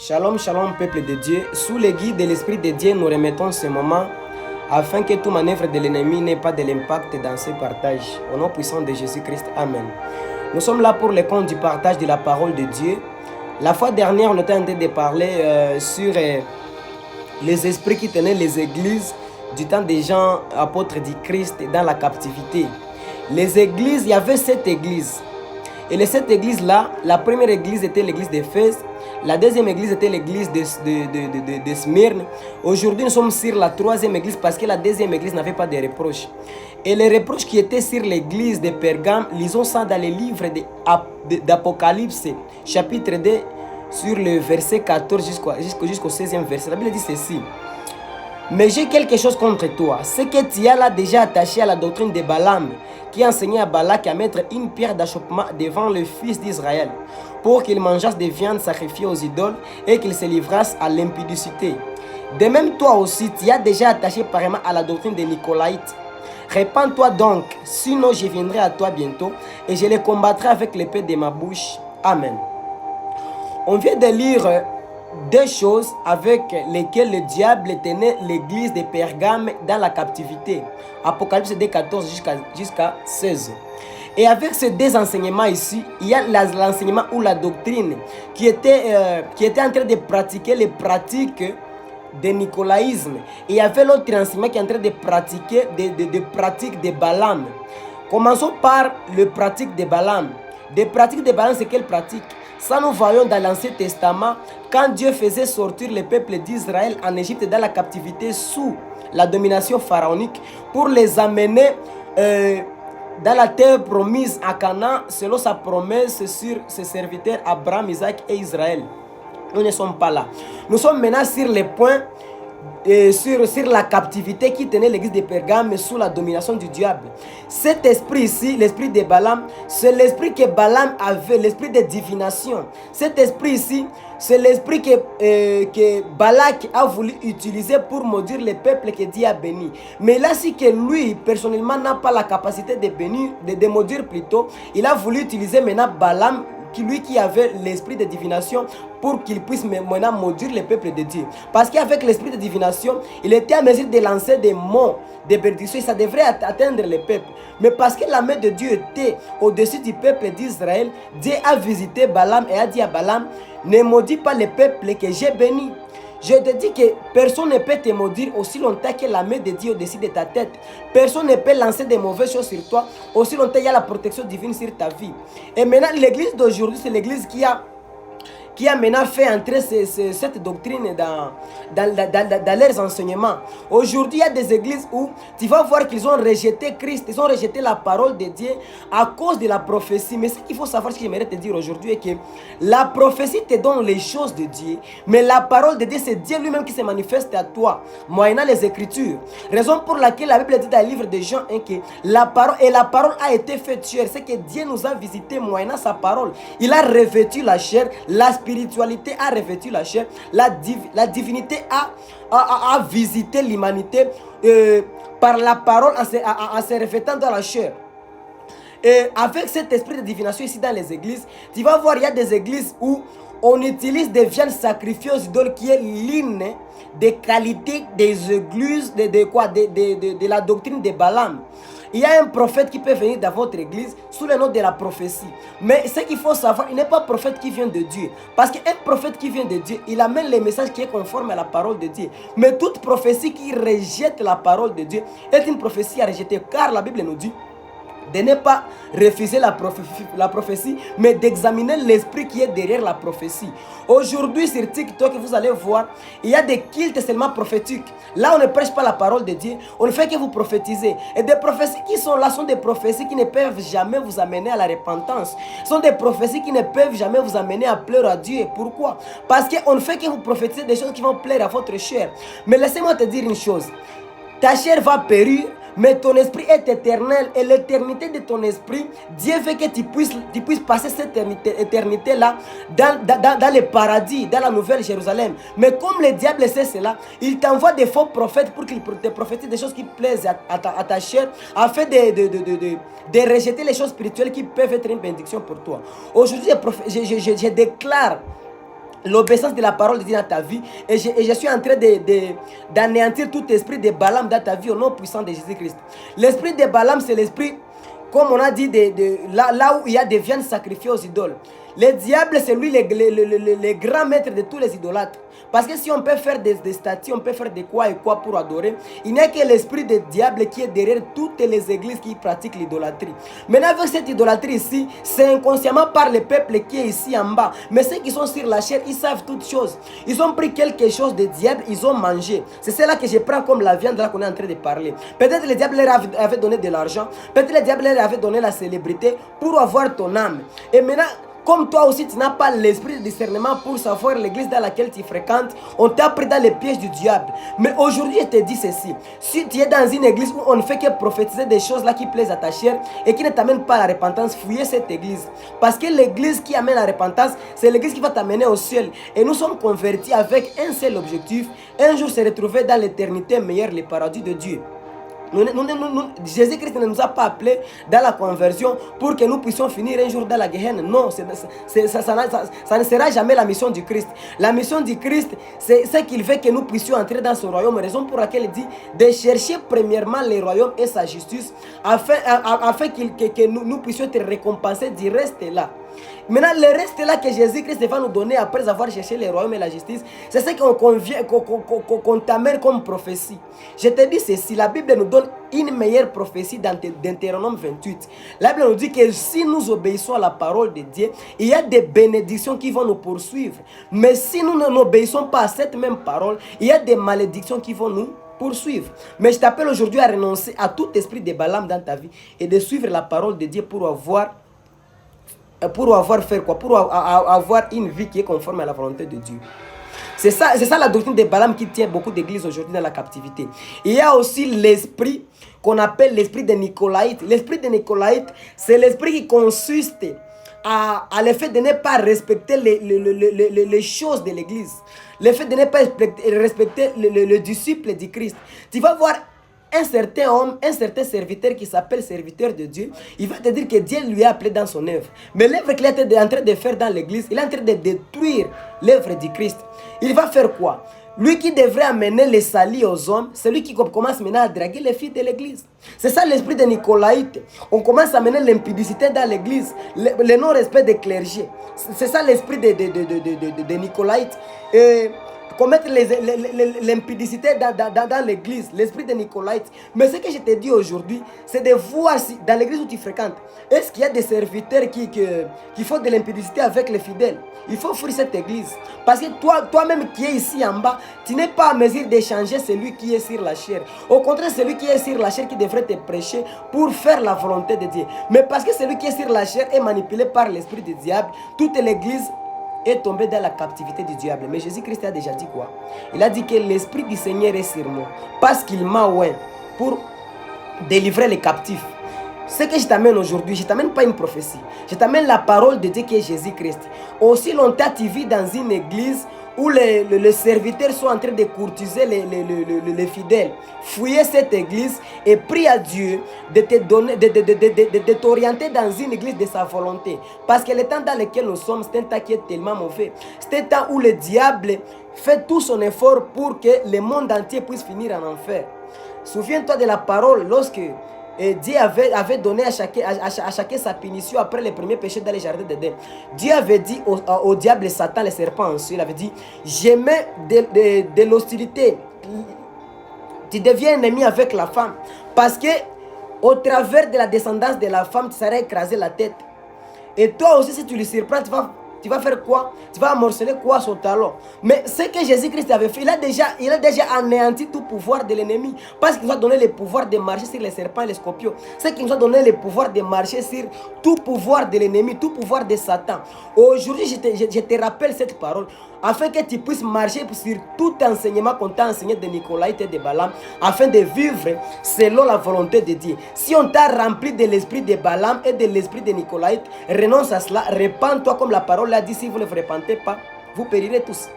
Shalom, shalom, peuple de Dieu. Sous le guide de l'Esprit de Dieu, nous remettons ce moment afin que toute manœuvre de l'ennemi n'ait pas de l'impact dans ce partage. Au nom puissant de Jésus-Christ, Amen. Nous sommes là pour le compte du partage de la parole de Dieu. La fois dernière, on était en train de parler sur les esprits qui tenaient les églises du temps des gens apôtres du Christ dans la captivité. Les églises, il y avait 7 églises. Et les 7 églises-là, la première église était l'église d'Éphèse. La deuxième église était l'église de Smyrne. Aujourd'hui, nous sommes sur la troisième église parce que la deuxième église n'avait pas de reproches. Et les reproches qui étaient sur l'église de Pergame, lisons ça dans les livres d'Apocalypse, chapitre 2, sur le verset 14 jusqu'au 16e verset. La Bible dit ceci. Mais j'ai quelque chose contre toi, c'est que tu as là déjà attaché à la doctrine de Balaam, qui enseignait à Balak à mettre une pierre d'achoppement devant le fils d'Israël, pour qu'il mangeasse des viandes sacrifiées aux idoles et qu'il se livrasse à l'impudicité. De même toi aussi, tu as déjà attaché pareillement à la doctrine des Nicolaïtes. Répands-toi donc, sinon je viendrai à toi bientôt et je les combattrai avec l'épée de ma bouche. Amen. On vient de lire deux choses avec lesquelles le diable tenait l'église de Pergame dans la captivité. Apocalypse 2, 14 jusqu'à 16. Et avec ces deux enseignements ici, il y a l'enseignement ou la doctrine qui était en train de pratiquer les pratiques de nicolaïsme. Et il y avait l'autre enseignement qui est en train de pratiquer des pratiques de Balaam. Commençons par le pratique de Balaam. Des pratiques de Balaam, c'est quelle pratique? Ça, nous voyons dans l'Ancien Testament, quand Dieu faisait sortir le peuple d'Israël en Égypte dans la captivité sous la domination pharaonique pour les amener dans la terre promise à Canaan selon sa promesse sur ses serviteurs Abraham, Isaac et Israël. Nous ne sommes pas là. Nous sommes maintenant sur les points sur la captivité qui tenait l'église de Pergame sous la domination du diable. Cet esprit ici, l'esprit de Balaam, c'est l'esprit que Balaam avait, l'esprit de divination. Cet esprit ici, c'est l'esprit que Balak a voulu utiliser pour maudire le peuple que Dieu a béni. Mais là, si que lui, personnellement, n'a pas la capacité de bénir, de maudire plutôt, il a voulu utiliser maintenant Balaam, qui avait l'esprit de divination, pour qu'il puisse maintenant maudire le peuple de Dieu. Parce qu'avec l'esprit de divination, il était en mesure de lancer des mots de bénédiction et ça devrait atteindre le peuple. Mais parce que la main de Dieu était au-dessus du peuple d'Israël, Dieu a visité Balaam et a dit à Balaam, ne maudis pas le peuple que j'ai béni. Je te dis que personne ne peut te maudire aussi longtemps que la main de Dieu est au-dessus de ta tête. Personne ne peut lancer de mauvaises choses sur toi aussi longtemps qu'il y a la protection divine sur ta vie. Et maintenant, l'église d'aujourd'hui, c'est l'église qui a maintenant fait entrer cette doctrine dans leurs enseignements. Aujourd'hui, il y a des églises où tu vas voir qu'ils ont rejeté Christ, ils ont rejeté la parole de Dieu à cause de la prophétie. Mais ce qu'il faut savoir, ce que j'aimerais te dire aujourd'hui, est que la prophétie te donne les choses de Dieu, mais la parole de Dieu, c'est Dieu lui-même qui se manifeste à toi, moyennant les Écritures. Raison pour laquelle la Bible dit dans le livre de Jean que la parole a été faite chair. C'est que Dieu nous a visités moyennant sa parole. Il a revêtu la chair, la spiritualité a revêtu la chair, la divinité a visité l'humanité par la parole en se revêtant dans la chair. Et avec cet esprit de divination ici dans les églises, tu vas voir, il y a des églises où on utilise des viandes sacrifiées aux idoles qui est l'une des qualités des églises de la doctrine de Balaam. Il y a un prophète qui peut venir dans votre église sous le nom de la prophétie. Mais ce qu'il faut savoir, il n'est pas un prophète qui vient de Dieu. Parce qu'un prophète qui vient de Dieu, il amène les messages qui est conforme à la parole de Dieu. Mais toute prophétie qui rejette la parole de Dieu est une prophétie à rejeter. Car la Bible nous dit de ne pas refuser la prophétie, mais d'examiner l'esprit qui est derrière la prophétie. Aujourd'hui, sur TikTok, vous allez voir, il y a des cultes seulement prophétiques. Là, on ne prêche pas la parole de Dieu, on ne fait que vous prophétiser. Et des prophéties qui sont là sont des prophéties qui ne peuvent jamais vous amener à la repentance. Ce sont des prophéties qui ne peuvent jamais vous amener à pleurer à Dieu. Pourquoi? Parce qu'on ne fait que vous prophétiser des choses qui vont plaire à votre chair. Mais laissez-moi te dire une chose. Ta chair va périr, mais ton esprit est éternel et l'éternité de ton esprit, Dieu veut que tu puisses passer cette éternité-là dans le paradis, dans la nouvelle Jérusalem. Mais comme le diable sait cela, il t'envoie des faux prophètes pour qu'ils te prophétisent des choses qui plaisent à ta chair, afin de rejeter les choses spirituelles qui peuvent être une bénédiction pour toi. Aujourd'hui, je déclare l'obéissance de la parole de Dieu dans ta vie. Et je suis en train d'anéantir tout esprit de Balaam dans ta vie au nom puissant de Jésus-Christ. L'esprit de Balaam, c'est l'esprit, comme on a dit, là où il y a des viandes sacrifiées aux idoles. Le diable, c'est lui le grand maître de tous les idolâtres. Parce que si on peut faire des statues, on peut faire de quoi et quoi pour adorer. Il n'y a que l'esprit du diable qui est derrière toutes les églises qui pratiquent l'idolâtrie. Maintenant, avec cette idolâtrie ici, c'est inconsciemment par le peuple qui est ici en bas. Mais ceux qui sont sur la chair, ils savent toutes choses. Ils ont pris quelque chose de diable, ils ont mangé. C'est cela que je prends comme la viande là qu'on est en train de parler. Peut-être le diable leur avait donné de l'argent. Peut-être le diable leur avait donné la célébrité pour avoir ton âme. Et maintenant, comme toi aussi tu n'as pas l'esprit de discernement pour savoir l'église dans laquelle tu fréquentes, on t'a pris dans les pièges du diable. Mais aujourd'hui je te dis ceci, si tu es dans une église où on ne fait que prophétiser des choses là qui plaisent à ta chair et qui ne t'amènent pas à la repentance, fouillez cette église. Parce que l'église qui amène à la repentance, c'est l'église qui va t'amener au ciel. Et nous sommes convertis avec un seul objectif, un jour se retrouver dans l'éternité meilleure, le paradis de Dieu. Jésus-Christ ne nous a pas appelés dans la conversion pour que nous puissions finir un jour dans la Gehenna. Non, ça ne sera jamais la mission du Christ. La mission du Christ, c'est ce qu'il veut que nous puissions entrer dans son royaume. Raison pour laquelle il dit de chercher premièrement le royaume et sa justice afin que nous puissions être récompensés du reste là. Maintenant, le reste là que Jésus-Christ va nous donner après avoir cherché le royaume et la justice, c'est ce qu'on t'amène comme prophétie. Je te dis ceci, la Bible nous donne une meilleure prophétie dans Deutéronome 28. La Bible nous dit que si nous obéissons à la parole de Dieu, il y a des bénédictions qui vont nous poursuivre. Mais si nous n'obéissons pas à cette même parole, il y a des malédictions qui vont nous poursuivre. Mais je t'appelle aujourd'hui à renoncer à tout esprit de Balaam dans ta vie et de suivre la parole de Dieu pour avoir faire quoi? Pour avoir une vie qui est conforme à la volonté de Dieu. C'est ça la doctrine de Balaam qui tient beaucoup d'églises aujourd'hui dans la captivité. Il y a aussi l'esprit qu'on appelle l'esprit des Nicolaïtes. L'esprit des Nicolaïtes, c'est l'esprit qui consiste à le fait de ne pas respecter les choses de l'église. Le fait de ne pas respecter le disciple du Christ. Tu vas voir un certain homme, un certain serviteur qui s'appelle serviteur de Dieu, il va te dire que Dieu lui a appelé dans son œuvre. Mais l'œuvre qu'il est en train de faire dans l'église, il est en train de détruire l'œuvre du Christ. Il va faire quoi? Lui qui devrait amener les salis aux hommes, c'est lui qui commence maintenant à draguer les filles de l'église. C'est ça l'esprit de Nicolaïte. On commence à amener l'impudicité dans l'église, le non-respect des clergés. C'est ça l'esprit de Nicolaïte. Commettre l'impudicité dans l'église, l'esprit de Nicolaïte. Mais ce que je te dis aujourd'hui, c'est de voir si dans l'église où tu fréquentes, est-ce qu'il y a des serviteurs qui font de l'impudicité avec les fidèles? Il faut fuir cette église. Parce que toi-même qui es ici en bas, tu n'es pas à mesure d'échanger celui qui est sur la chair. Au contraire, celui qui est sur la chair qui devrait te prêcher pour faire la volonté de Dieu. Mais parce que celui qui est sur la chair est manipulé par l'esprit du diable, toute l'église est tombé dans la captivité du diable. Mais Jésus-Christ a déjà dit quoi? Il a dit que l'esprit du Seigneur est sur moi parce qu'il m'a oint pour délivrer les captifs. Ce que je t'amène aujourd'hui, je ne t'amène pas une prophétie, je t'amène la parole de Dieu qui est Jésus-Christ. Aussi longtemps tu vis dans une église où les serviteurs sont en train de courtiser les fidèles, fouillez cette église et prie à Dieu de t'orienter dans une église de sa volonté. Parce que le temps dans lequel nous sommes, c'est un temps qui est tellement mauvais. C'est un temps où le diable fait tout son effort pour que le monde entier puisse finir en enfer. Souviens-toi de la parole lorsque Dieu avait donné à chacun sa punition après le premier péché dans le jardin d'Éden. Dieu avait dit au diable, Satan, le serpent ensuite, il avait dit, j'aimais de l'hostilité. Tu deviens ennemi avec la femme. Parce que au travers de la descendance de la femme, tu seras écrasé la tête. Et toi aussi, si tu le surprends, tu vas faire quoi? Tu vas amorceler quoi son talon? Mais ce que Jésus-Christ avait fait, il a déjà anéanti tout pouvoir de l'ennemi. Parce qu'il nous a donné le pouvoir de marcher sur les serpents et les scorpions. C'est qu'il nous a donné le pouvoir de marcher sur tout pouvoir de l'ennemi, tout pouvoir de Satan. Aujourd'hui, je te rappelle cette parole afin que tu puisses marcher sur tout enseignement qu'on t'a enseigné de Nicolaïte et de Balaam, afin de vivre selon la volonté de Dieu. Si on t'a rempli de l'esprit de Balaam et de l'esprit de Nicolaïte, renonce à cela, repens-toi comme la parole l'a dit, si vous ne vous repentez pas, vous périrez tous.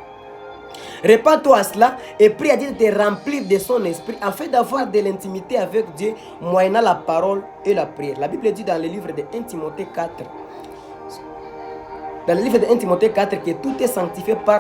Repends-toi à cela et prie à Dieu de te remplir de son esprit afin d'avoir de l'intimité avec Dieu, moyennant la parole et la prière. La Bible dit dans le livre de 1 Timothée 4, que tout est sanctifié par